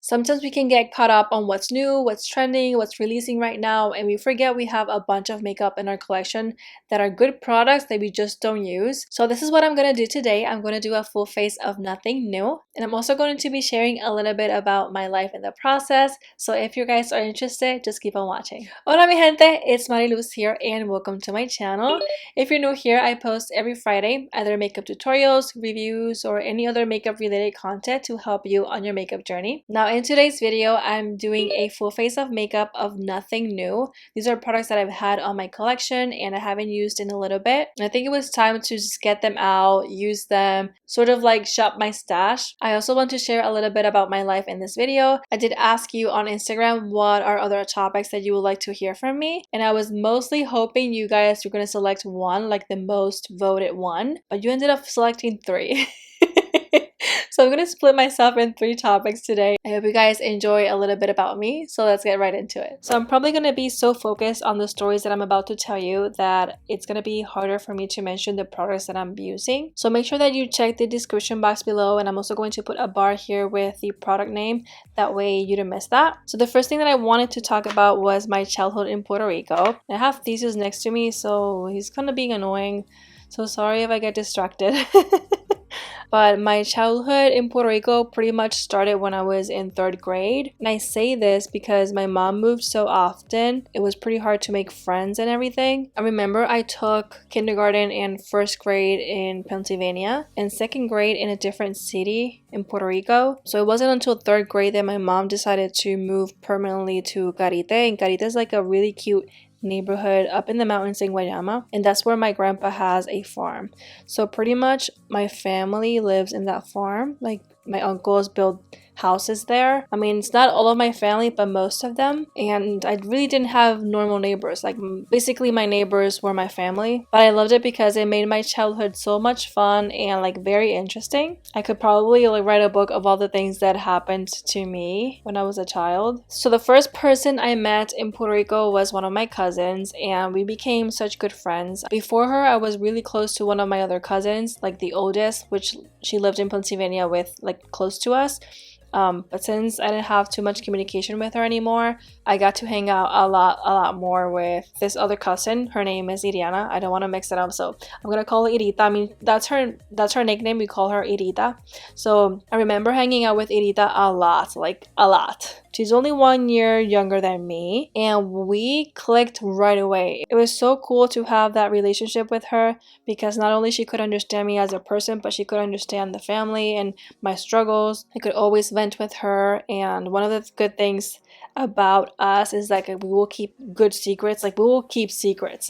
Sometimes we can get caught up on what's new, what's trending, what's releasing right now, and we forget we have a bunch of makeup in our collection that are good products that we just don't use. So this is what I'm going to do today. I'm going to do a full face of nothing new, and I'm also going to be sharing a little bit about my life in the process. So if you guys are interested, just keep on watching. Hola mi gente, it's Mariluz here and welcome to my channel. If you're new here, I post every Friday either makeup tutorials, reviews, or any other makeup related content to help you on your makeup journey. Now in today's video, I'm doing a full face of makeup of nothing new. These are products that I've had on my collection and I haven't used in a little bit. I think it was time to just get them out, use them, sort of like shop my stash. I also want to share a little bit about my life in this video. I did ask you on Instagram what are other topics that you would like to hear from me, and I was mostly hoping you guys were going to select one, like the most voted one, but you ended up selecting 3. So I'm going to split myself in 3 topics today. I hope you guys enjoy a little bit about me, so let's get right into it. So I'm probably going to be so focused on the stories that I'm about to tell you that it's going to be harder for me to mention the products that I'm using. So make sure that you check the description box below, and I'm also going to put a bar here with the product name. That way you don't miss that. So the first thing that I wanted to talk about was my childhood in Puerto Rico. I have Thesis next to me, so he's kind of being annoying. So sorry if I get distracted. But my childhood in Puerto Rico pretty much started when I was in 3rd grade. And I say this because my mom moved so often. It was pretty hard to make friends and everything. I remember I took kindergarten and 1st grade in Pennsylvania and 2nd grade in a different city in Puerto Rico. So it wasn't until 3rd grade that my mom decided to move permanently to Carite. And Carite is like a really cute neighborhood up in the mountains in Guayama, and that's where my grandpa has a farm. So pretty much my family lives in that farm. Like my uncles build houses there. I mean, it's not all of my family, but most of them. And I really didn't have normal neighbors. Like basically my neighbors were my family. But I loved it because it made my childhood so much fun and like very interesting. I could probably like write a book of all the things that happened to me when I was a child. So the first person I met in Puerto Rico was one of my cousins, and we became such good friends. Before her, I was really close to one of my other cousins, like the oldest, which she lived in Pennsylvania with, like close to us. But since I didn't have too much communication with her anymore, I got to hang out a lot more with this other cousin. Her name is Iriana. I don't want to mix it up, so I'm gonna call her Irita. I mean, that's her nickname. We call her Irita. So I remember hanging out with Irita a lot, like a lot. She's only 1 year younger than me, and we clicked right away. It was so cool to have that relationship with her because not only she could understand me as a person, but she could understand the family and my struggles. I could always vent with her, and one of the good things about us is like we will keep good secrets. Like we will keep secrets.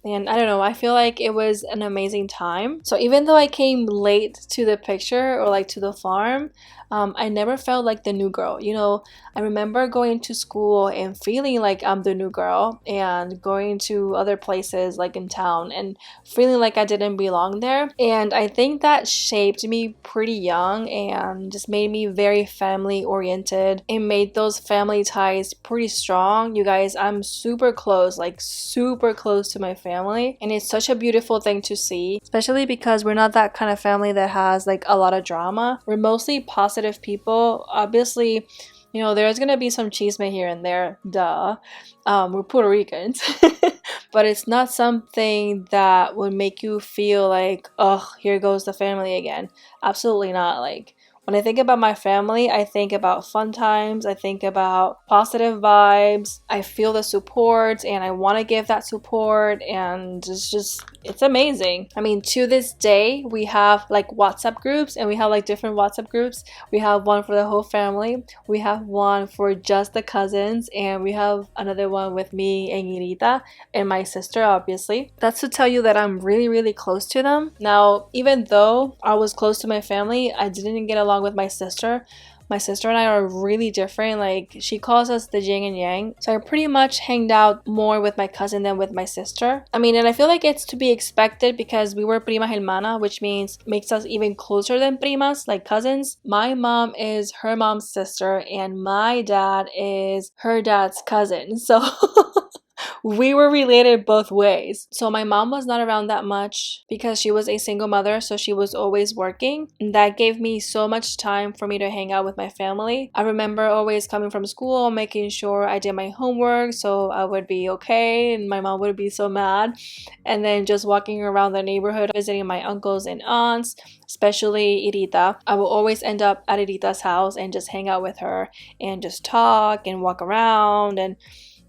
And I don't know, I feel like it was an amazing time. So even though I came late to the picture or like to the farm, I never felt like the new girl. You know, I remember going to school and feeling like I'm the new girl, and going to other places like in town and feeling like I didn't belong there. And I think that shaped me pretty young and just made me very family oriented and made those family ties pretty strong. You guys, I'm super close, like super close to my family, and it's such a beautiful thing to see, especially because we're not that kind of family that has like a lot of drama. We're mostly positive people. Obviously, you know, there's gonna be some chisme here and there, duh. We're Puerto Ricans. But it's not something that would make you feel like, oh, here goes the family again. Absolutely not. Like, when I think about my family, I think about fun times, I think about positive vibes, I feel the support and I want to give that support, and it's amazing. I mean, to this day, we have like WhatsApp groups, and we have like different WhatsApp groups. We have one for the whole family, we have one for just the cousins, and we have another one with me and Irita and my sister, obviously. That's to tell you that I'm really close to them. Now, even though I was close to my family, I didn't get along with my sister. My sister and I are really different. Like, she calls us the yin and yang. So I pretty much hanged out more with my cousin than with my sister. I mean, and I feel like it's to be expected because we were prima hermana, which means makes us even closer than primas, like cousins. My mom is her mom's sister and my dad is her dad's cousin. So we were related both ways. So my mom was not around that much because she was a single mother, so she was always working. And that gave me so much time for me to hang out with my family. I remember always coming from school, making sure I did my homework so I would be okay and my mom would be so mad. And then just walking around the neighborhood, visiting my uncles and aunts, especially Irita. I will always end up at Irita's house and just hang out with her and just talk and walk around and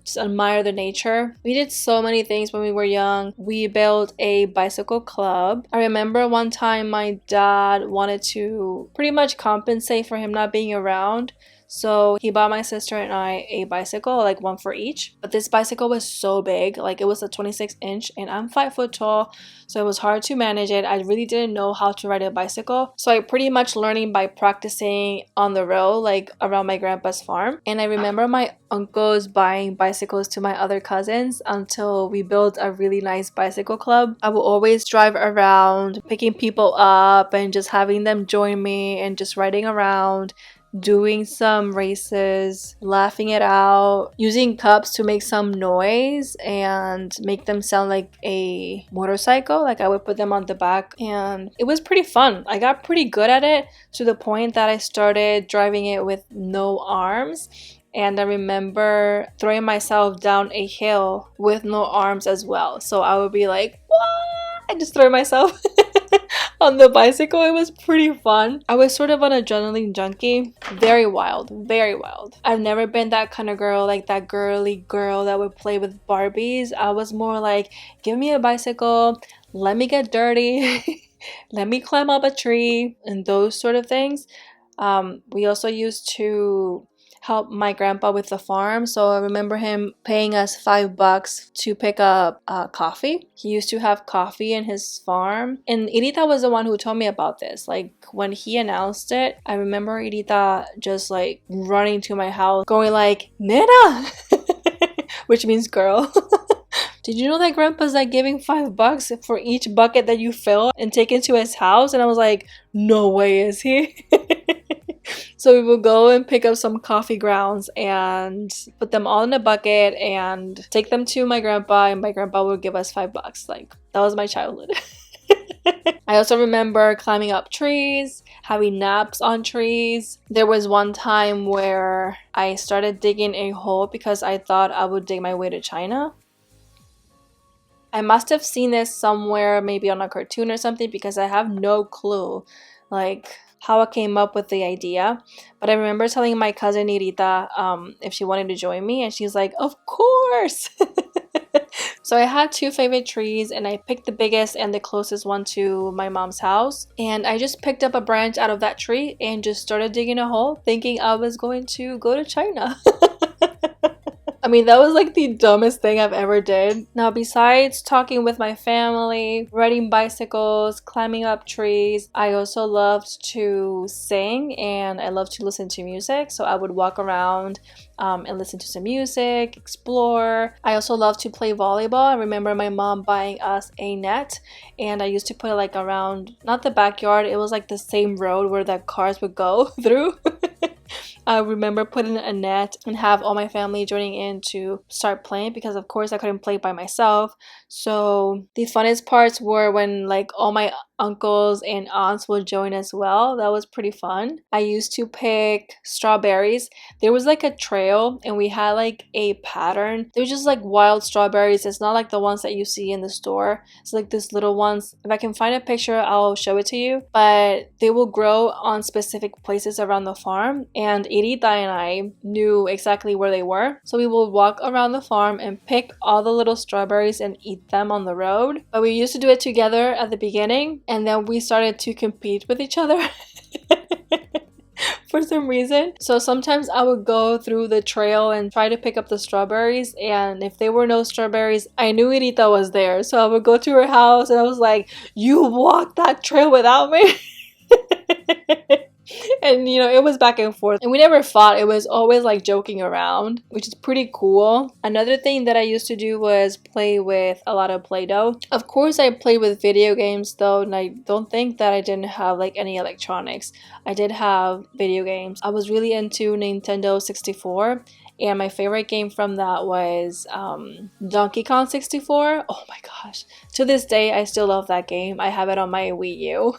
just admire the nature. We did so many things when we were young. We built a bicycle club. I remember one time my dad wanted to pretty much compensate for him not being around. So he bought my sister and I a bicycle, like one for each. But this bicycle was so big, like it was a 26-inch and I'm 5 foot tall. So it was hard to manage it. I really didn't know how to ride a bicycle. So I pretty much learning by practicing on the road, like around my grandpa's farm. And I remember my uncles buying bicycles to my other cousins until we built a really nice bicycle club. I will always drive around, picking people up and just having them join me and just riding around, doing some races, laughing it out, using cups to make some noise and make them sound like a motorcycle. Like I would put them on the back and it was pretty fun. I got pretty good at it to the point that I started driving it with no arms. And I remember throwing myself down a hill with no arms as well. So I would be like, what? I just throw myself on the bicycle. It was pretty fun. I was sort of an adrenaline junkie. Very wild, very wild. I've never been that kind of girl, like that girly girl that would play with Barbies. I was more like, give me a bicycle, let me get dirty, let me climb up a tree, and those sort of things. We also used to help my grandpa with the farm, so I remember him paying us $5 to pick up coffee. He used to have coffee in his farm, and Irita was the one who told me about this. Like when he announced it, I remember Irita just like running to my house going like, Nena, which means girl. Did you know that grandpa's like giving $5 for each bucket that you fill and take into his house? And I was like, no way is he. So we would go and pick up some coffee grounds and put them all in a bucket and take them to my grandpa, and my grandpa would give us $5. Like that was my childhood. I also remember climbing up trees, having naps on trees. There was one time where I started digging a hole because I thought I would dig my way to China. I must have seen this somewhere, maybe on a cartoon or something, because I have no clue like how I came up with the idea. But I remember telling my cousin Irita if she wanted to join me, and she's like, of course. So I had two favorite trees and I picked the biggest and the closest one to my mom's house, and I just picked up a branch out of that tree and just started digging a hole thinking I was going to go to China. I mean, that was like the dumbest thing I've ever did. Now, besides talking with my family, riding bicycles, climbing up trees, I also loved to sing and I loved to listen to music. So I would walk around and listen to some music, explore. I also loved to play volleyball. I remember my mom buying us a net, and I used to put it like around, not the backyard, it was like the same road where the cars would go through. I remember putting a net and have all my family joining in to start playing, because of course I couldn't play by myself. So the funnest parts were when like all my uncles and aunts would join as well. That was pretty fun. I used to pick strawberries. There was like a trail and we had like a pattern. They were just like wild strawberries. It's not like the ones that you see in the store. It's like these little ones. If I can find a picture, I'll show it to you. But they will grow on specific places around the farm, and Irita and I knew exactly where they were. So we would walk around the farm and pick all the little strawberries and eat them on the road. But we used to do it together at the beginning, and then we started to compete with each other for some reason. So sometimes I would go through the trail and try to pick up the strawberries, and if there were no strawberries, I knew Irita was there. So I would go to her house and I was like, you walked that trail without me? And you know, it was back and forth, and we never fought. It was always like joking around, which is pretty cool. Another thing that I used to do was play with a lot of Play-Doh. Of course I played with video games though, and I don't think that I didn't have like any electronics. I did have video games. I was really into Nintendo 64, and my favorite game from that was Donkey Kong 64. Oh my gosh, to this day I still love that game. I have it on my Wii U.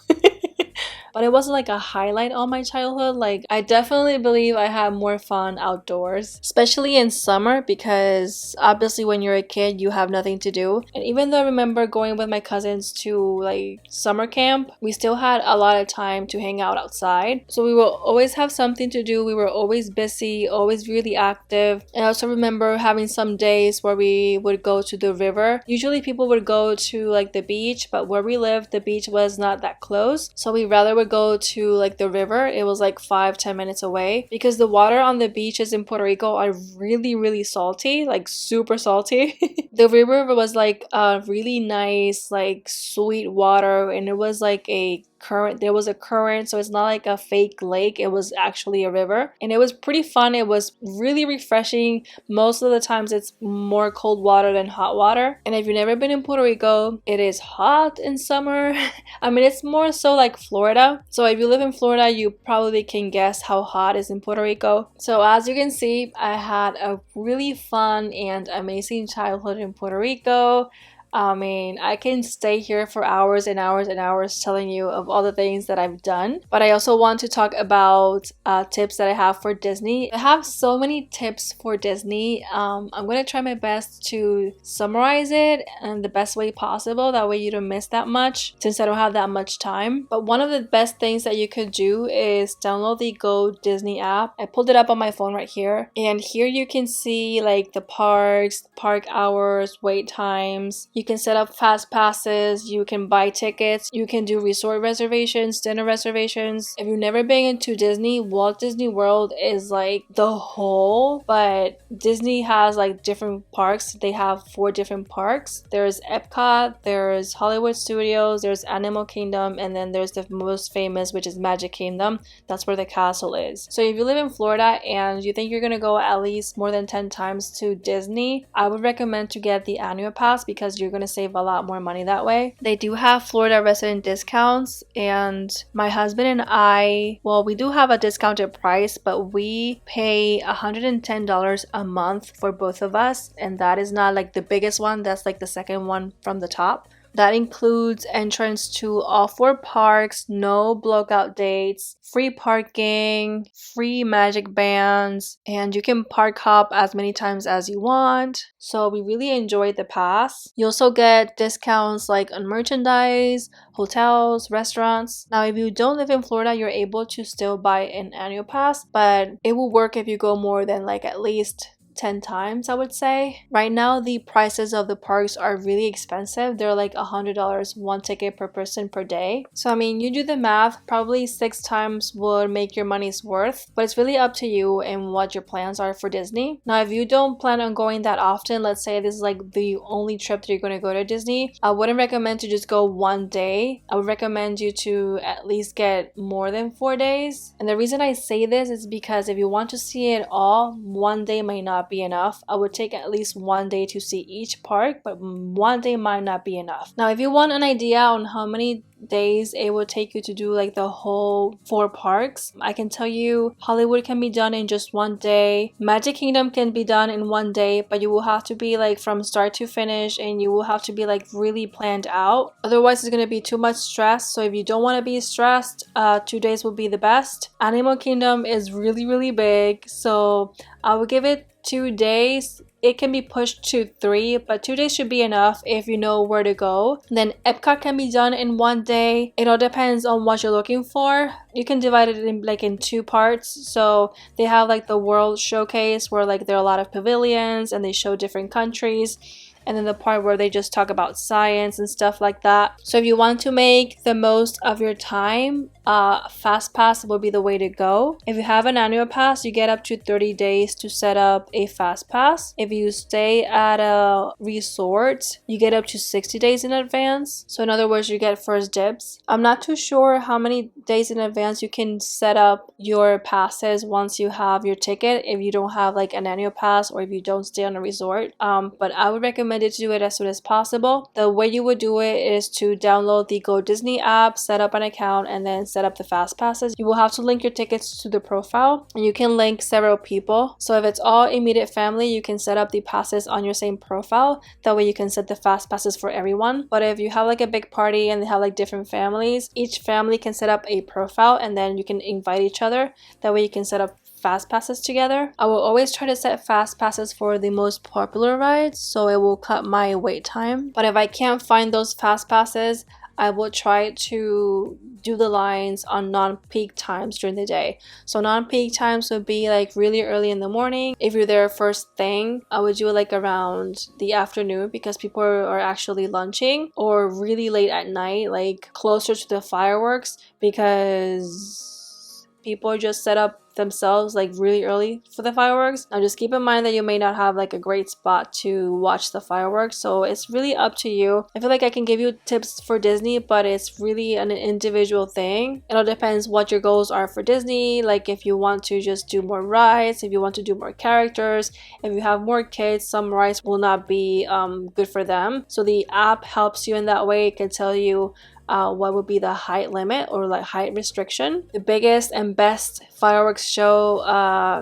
But it wasn't like a highlight on my childhood. Like, I definitely believe I had more fun outdoors, especially in summer, because obviously when you're a kid you have nothing to do. And even though I remember going with my cousins to like summer camp, we still had a lot of time to hang out outside, so we will always have something to do. We were always busy, always really active. And I also remember having some days where we would go to the river. Usually people would go to like the beach, but where we lived the beach was not that close, so we rather would go to like the river. It was like 5-10 minutes away, because the water on the beaches in Puerto Rico are really salty, like super salty. The river was like a really nice like sweet water, and it was like a current. There was a current, so it's not like a fake lake. It was actually a river, and it was pretty fun. It was really refreshing. Most of the times it's more cold water than hot water, and if you've never been in Puerto Rico, it is hot in summer. I mean, it's more so like Florida, so if you live in Florida you probably can guess how hot it is in Puerto Rico. So as you can see, I had a really fun and amazing childhood in Puerto Rico. I mean, I can stay here for hours and hours and hours telling you of all the things that I've done, but I also want to talk about tips that I have for Disney. I have so many tips for Disney. I'm going to try my best to summarize it in the best way possible, that way you don't miss that much, since I don't have that much time. But one of the best things that you could do is download the Go Disney app. I pulled it up on my phone right here, and here you can see like the parks, park hours, wait times. You can set up fast passes, you can buy tickets, you can do resort reservations, dinner reservations. If you've never been into Disney, Walt Disney World is like the whole, but Disney has like different parks. They have 4 different parks. There's Epcot, there's Hollywood Studios, there's Animal Kingdom, and then there's the most famous, which is Magic Kingdom. That's where the castle is. So if you live in Florida and you think you're gonna go at least more than 10 times to Disney, I would recommend to get the annual pass, because you're going to save a lot more money that way. They do have Florida resident discounts, and my husband and I, well, we do have a discounted price, but we pay $110 a month for both of us, and that is not like the biggest one. That's like the second one from the top. That includes entrance to all 4 parks, no blowout dates, free parking, free magic bands, and you can park hop as many times as you want. So we really enjoyed the pass. You also get discounts like on merchandise, hotels, restaurants. Now, if you don't live in Florida, you're able to still buy an annual pass, but it will work if you go more than like at least 10 times, I would say. Right now the prices of the parks are really expensive. They're like $100 one ticket per person per day. So I mean, you do the math, probably 6 times would make your money's worth, but it's really up to you and what your plans are for Disney. Now, if you don't plan on going that often, let's say this is like the only trip that you're going to go to Disney, I wouldn't recommend to just go one day. I would recommend you to at least get more than 4 days. And the reason I say this is because if you want to see it all, one day might not be enough. I would take at least 1 day to see each park, but 1 day might not be enough. Now, if you want an idea on how many days it would take you to do like the whole 4 parks, I can tell you Hollywood can be done in just 1 day. Magic Kingdom can be done in 1 day, but you will have to be like from start to finish, and you will have to be like really planned out. Otherwise, it's going to be too much stress. So if you don't want to be stressed, 2 days will be the best. Animal Kingdom is really big, so I would give it 2 days. It can be pushed to 3, but 2 days should be enough if you know where to go. Then Epcot can be done in 1 day. It all depends on what you're looking for. You can divide it in 2 parts. So they have like the World Showcase, where like there are a lot of pavilions and they show different countries. and then the part where they just talk about science and stuff like that. So if you want to make the most of your time, fast pass will be the way to go. If you have an annual pass, you get up to 30 days to set up a fast pass. If you stay at a resort, you get up to 60 days in advance. So in other words, you get first dibs. I'm not too sure how many days in advance you can set up your passes once you have your ticket, if you don't have like an annual pass or if you don't stay on a resort. But I would recommend it to do it as soon as possible. The way you would do it is to download the Go Disney app, set up an account, and then set up the fast passes. You will have to link your tickets to the profile, and you can link several people. So if it's all immediate family, you can set up the passes on your same profile. That way you can set the fast passes for everyone. But if you have like a big party and they have like different families, each family can set up a profile and then you can invite each other. That way you can set up fast passes together. I will always try to set fast passes for the most popular rides, so it will cut my wait time. But if I can't find those fast passes, I will try to do the lines on non-peak times during the day. So non-peak times would be like really early in the morning. If you're there first thing, I would do it like around the afternoon because people are actually lunching, or really late at night, like closer to the fireworks, because people just set up themselves like really early for the fireworks. Now just keep in mind that you may not have like a great spot to watch the fireworks, so it's really up to you. I feel like I can give you tips for Disney, but it's really an individual thing. It all depends what your goals are for Disney, like if you want to just do more rides, if you want to do more characters. If you have more kids, some rides will not be good for them, so the app helps you in that way. It can tell you what would be the height limit or like height restriction. The biggest and best fireworks show,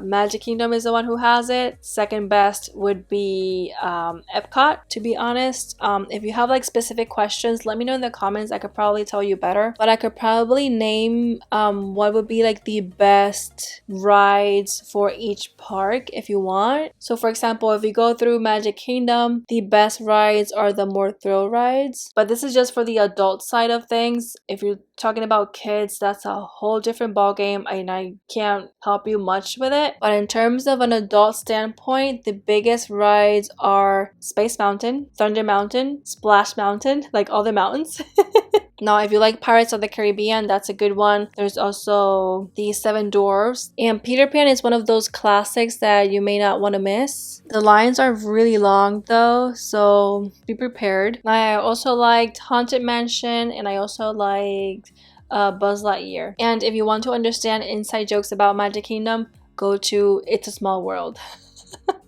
Magic Kingdom is the one who has it. Second best would be Epcot, to be honest. If you have like specific questions, let me know in the comments. I could probably tell you better, but I could probably name what would be like the best rides for each park if you want. So for example, if you go through Magic Kingdom, the best rides are the more thrill rides, but this is just for the adult side of things. If you're talking about kids, that's a whole different ball game, and I can't help you much with it. But in terms of an adult standpoint, the biggest rides are Space Mountain, Thunder Mountain, Splash Mountain, like all the mountains. Now, if you like Pirates of the Caribbean, that's a good one. There's also the Seven Dwarfs. And Peter Pan is one of those classics that you may not want to miss. The lines are really long though, so be prepared. I also liked Haunted Mansion, and I also liked Buzz Lightyear. And if you want to understand inside jokes about Magic Kingdom, go to It's a Small World.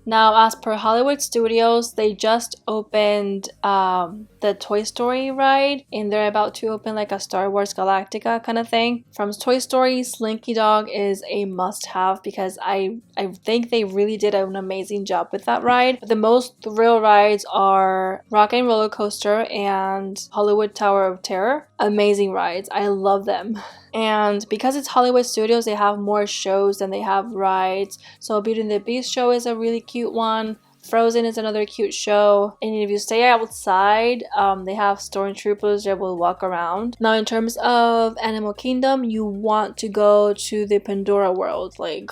Now, as per Hollywood Studios, they just opened the Toy Story ride, and they're about to open like a Star Wars Galactica kind of thing. From Toy Story, Slinky Dog is a must-have because I think they really did an amazing job with that ride. But the most thrill rides are Rock and Roller Coaster and Hollywood Tower of Terror. Amazing rides. I love them. And because it's Hollywood Studios, they have more shows than they have rides. So Beauty and the Beast show is a really cute one. Frozen is another cute show. And if you stay outside, they have stormtroopers that will walk around. Now, in terms of Animal Kingdom, you want to go to the Pandora World. Like,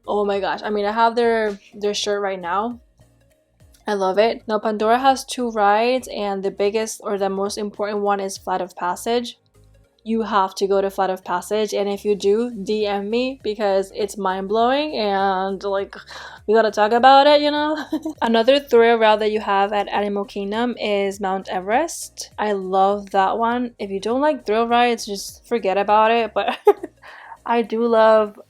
oh my gosh. I mean, I have their shirt right now. I love it. Now, Pandora has 2 rides, and the biggest or the most important one is Flight of Passage. You have to go to Flight of Passage, and if you do, DM me because it's mind-blowing and like we gotta talk about it, you know. Another thrill ride that you have at Animal Kingdom is Mount Everest. I love that one. If you don't like thrill rides, just forget about it, but I do love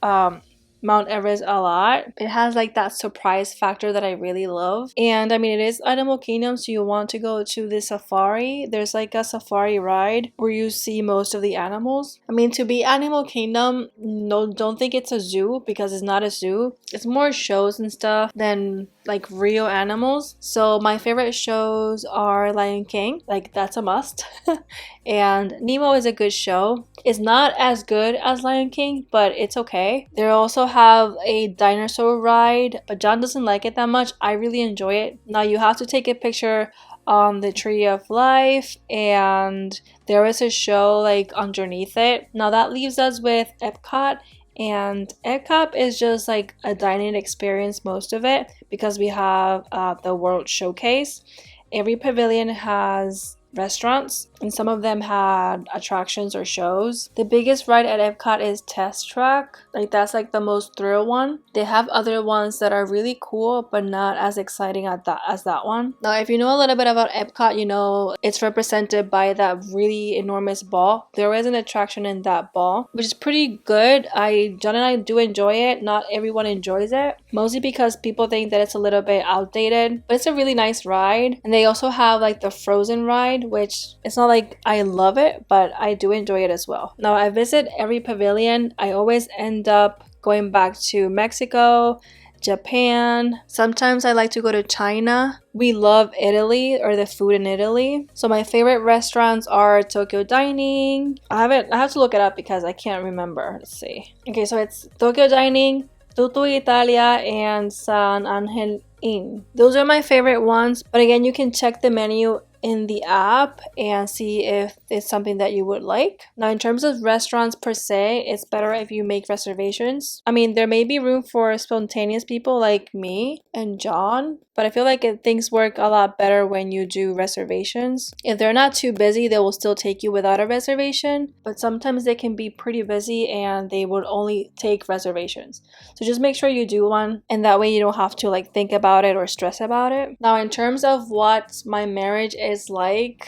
Mount Everest a lot. It has like that surprise factor that I really love. And I mean, it is Animal Kingdom, so you want to go to the safari. There's like a safari ride where you see most of the animals. I mean, to be Animal Kingdom, no, don't think it's a zoo because it's not a zoo. It's more shows and stuff than like real animals. So my favorite shows are Lion King, like that's a must. And Nemo is a good show. It's not as good as Lion King, but it's okay. They also have a dinosaur ride, but John doesn't like it that much. I really enjoy it. Now you have to take a picture on the Tree of Life, and there is a show like underneath it. Now that leaves us with Epcot. And Epcot is just like a dining experience, most of it, because we have the World Showcase. every pavilion has restaurants, and some of them had attractions or shows. The biggest ride at Epcot is Test Track. Like, that's like the most thrill one. They have other ones that are really cool but not as exciting as that one. Now, if you know a little bit about Epcot, you know it's represented by that really enormous ball. There is an attraction in that ball, which is pretty good. John and I do enjoy it. Not everyone enjoys it, mostly because people think that it's a little bit outdated, but it's a really nice ride. And they also have like the Frozen ride, which it's not like I love it, but I do enjoy it as well. Now, I visit every pavilion. I always end up going back to Mexico, Japan. Sometimes I like to go to China. We love Italy, or the food in Italy. So my favorite restaurants are Tokyo Dining. I have to look it up because I can't remember. Let's see. Okay, so it's Tokyo Dining, Tutto Italia, and San Angel Inn. Those are my favorite ones, but again, you can check the menu in the app and see if it's something that you would like. Now, in terms of restaurants per se, it's better if you make reservations. I mean, there may be room for spontaneous people like me and John, but I feel like things work a lot better when you do reservations. If they're not too busy, they will still take you without a reservation, but sometimes they can be pretty busy and they would only take reservations. So just make sure you do one, and that way you don't have to like think about it or stress about it. Now, in terms of what my marriage is like,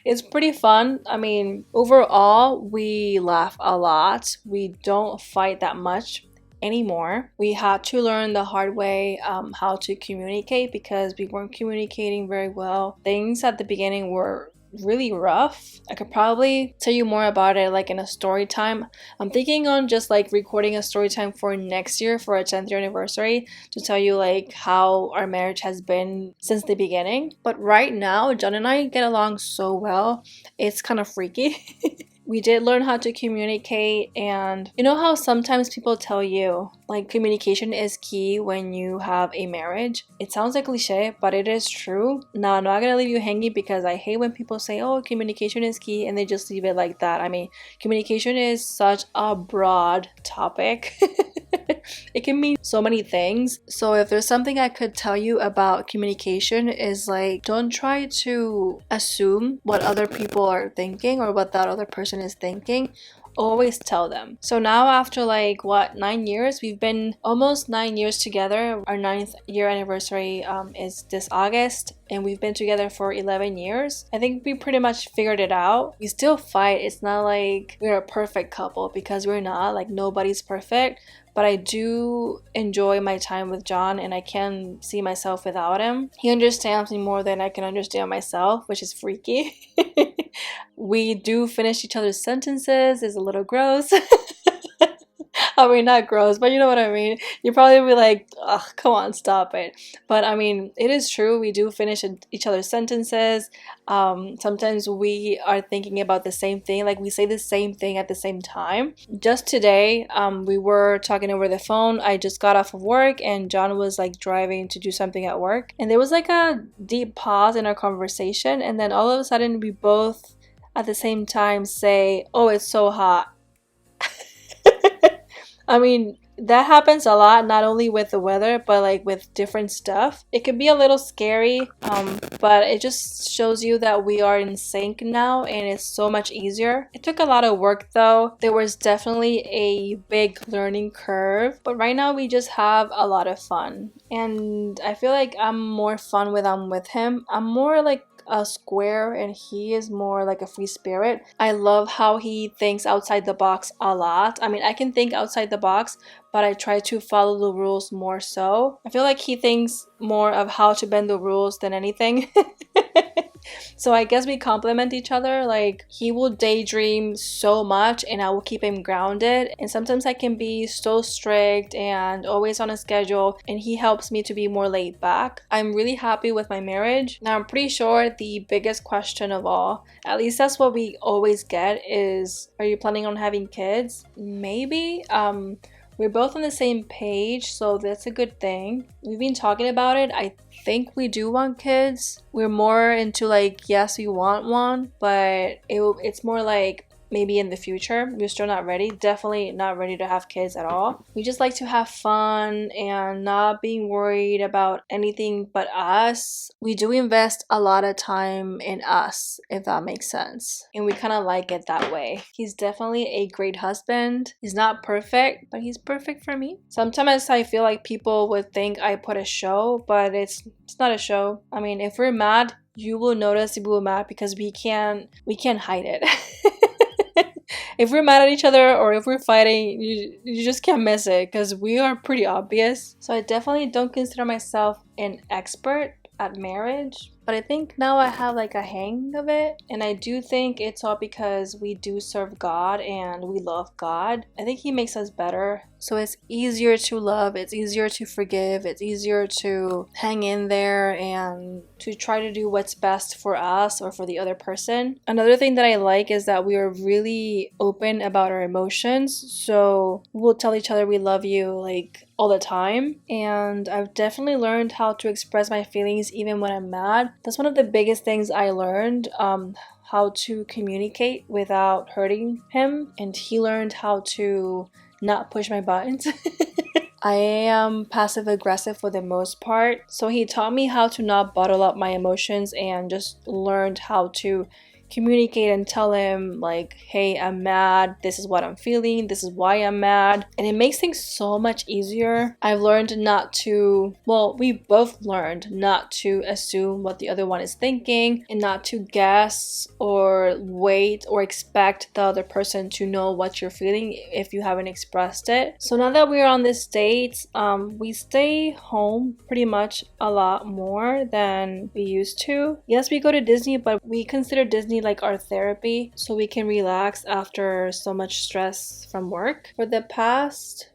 it's pretty fun. I mean, overall, we laugh a lot. We don't fight that much anymore. We had to learn the hard way how to communicate because we weren't communicating very well. Things at the beginning were really rough. I could probably tell you more about it like in a story time. I'm thinking on just like recording a story time for next year for our 10th year anniversary to tell you like how our marriage has been since the beginning. But right now, John and I get along so well. It's kind of freaky. We did learn how to communicate, and you know how sometimes people tell you like communication is key when you have a marriage? It sounds like cliche, but it is true. Now, I'm not gonna leave you hanging because I hate when people say, oh, communication is key, and they just leave it like that. I mean, communication is such a broad topic. It can mean so many things. So if there's something I could tell you about communication, is like, don't try to assume what other people are thinking or what that other person is thinking. Always tell them. So now after like 9 years, we've been almost 9 years together. Our 9th year anniversary is this August, and we've been together for 11 years. I think we pretty much figured it out. We still fight. It's not like we're a perfect couple, because we're not. Like, nobody's perfect. But I do enjoy my time with John, and I can see myself without him. He understands me more than I can understand myself, which is freaky. We do finish each other's sentences. It's a little gross. I mean, not gross, but you know what I mean. You'll probably be like, ugh, come on, stop it. But I mean, it is true. We do finish each other's sentences. Sometimes we are thinking about the same thing. Like, we say the same thing at the same time. Just today, we were talking over the phone. I just got off of work, and John was like driving to do something at work. And there was like a deep pause in our conversation. And then all of a sudden, we both at the same time say, oh, it's so hot. I mean, that happens a lot, not only with the weather, but like with different stuff. It can be a little scary, but it just shows you that we are in sync now, and it's so much easier. It took a lot of work though. There was definitely a big learning curve, but right now we just have a lot of fun. And I feel like I'm more fun when I'm with him. I'm more like a square, and he is more like a free spirit. I love how he thinks outside the box a lot. I mean, I can think outside the box, but I try to follow the rules more so. I feel like he thinks more of how to bend the rules than anything. So I guess we complement each other. Like, he will daydream so much and I will keep him grounded. And sometimes I can be so strict and always on a schedule, and he helps me to be more laid back. I'm really happy with my marriage. Now, I'm pretty sure the biggest question of all, at least that's what we always get, is, are you planning on having kids? Maybe. We're both on the same page, so that's a good thing. We've been talking about it. I think we do want kids. We're more into like, yes, we want one, but it's more like maybe in the future. We're still not ready. Definitely not ready to have kids at all. We just like to have fun and not being worried about anything but us. We do invest a lot of time in us, if that makes sense. And we kind of like it that way. He's definitely a great husband. He's not perfect, but he's perfect for me. Sometimes I feel like people would think I put a show, but it's not a show. I mean, if we're mad, you will notice if we're mad because we can't hide it. If we're mad at each other or if we're fighting, you just can't miss it because we are pretty obvious. So I definitely don't consider myself an expert at marriage, but I think now I have like a hang of it, and I do think it's all because we do serve God and we love God. I think he makes us better, so it's easier to love, it's easier to forgive, it's easier to hang in there and to try to do what's best for us or for the other person. Another thing that I like is that we are really open about our emotions, so we'll tell each other we love you like all the time, and I've definitely learned how to express my feelings even when I'm mad. That's one of the biggest things I learned, how to communicate without hurting him, and he learned how to not push my buttons. I am passive aggressive for the most part, so he taught me how to not bottle up my emotions and just learned how to communicate and tell him like, hey, I'm mad, this is what I'm feeling, this is why I'm mad, and it makes things so much easier. I've learned not to, well, we both learned not to assume what the other one is thinking and not to guess or wait or expect the other person to know what you're feeling if you haven't expressed it. So now that we're on this date, we stay home pretty much a lot more than we used to. Yes, we go to Disney, but we consider Disney like our therapy, so we can relax after so much stress from work. For the past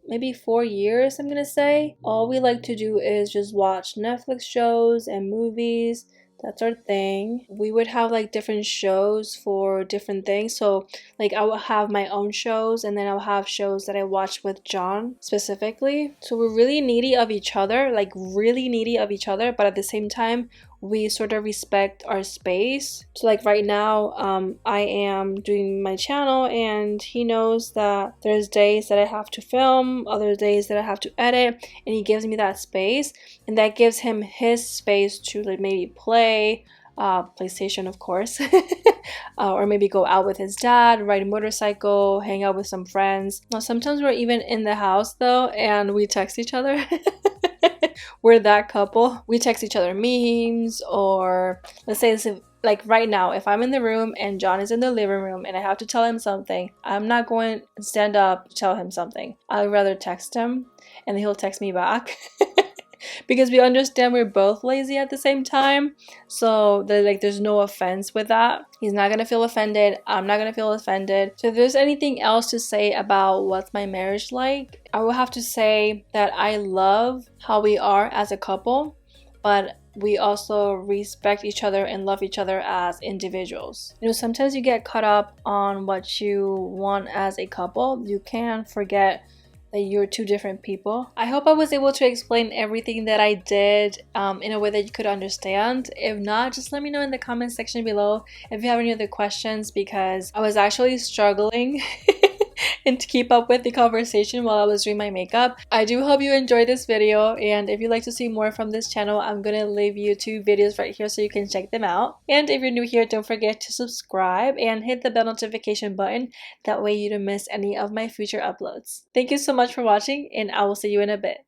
maybe 4 years, I'm gonna say, all we like to do is just watch Netflix shows and movies. That's our thing. We would have like different shows for different things. So like I will have my own shows, and then I'll have shows that I watch with John specifically. So we're really needy of each other, like really needy of each other, but at the same time we sort of respect our space. So like right now, I am doing my channel, and he knows that there's days that I have to film, other days that I have to edit, and he gives me that space, and that gives him his space to like maybe play PlayStation, of course, or maybe go out with his dad, ride a motorcycle, hang out with some friends. Now sometimes we're even in the house though, and we text each other. We're that couple. We text each other memes, or let's say this, like right now, if I'm in the room and John is in the living room and I have to tell him something, I'm not going to stand up to tell him something. I'd rather text him and then he'll text me back. Because we understand we're both lazy at the same time, so there's no offense with that. He's not gonna feel offended, I'm not gonna feel offended. So if there's anything else to say about what's my marriage like, I will have to say that I love how we are as a couple, but we also respect each other and love each other as individuals. You know, sometimes you get caught up on what you want as a couple. You can forget that you're two different people. I hope I was able to explain everything that I did in a way that you could understand. If not, just let me know in the comment section below if you have any other questions, because I was actually struggling and to keep up with the conversation while I was doing my makeup. I do hope you enjoyed this video, and if you'd like to see more from this channel, I'm gonna leave you 2 videos right here so you can check them out. And if you're new here, don't forget to subscribe and hit the bell notification button. That way you don't miss any of my future uploads. Thank you so much for watching, and I will see you in a bit.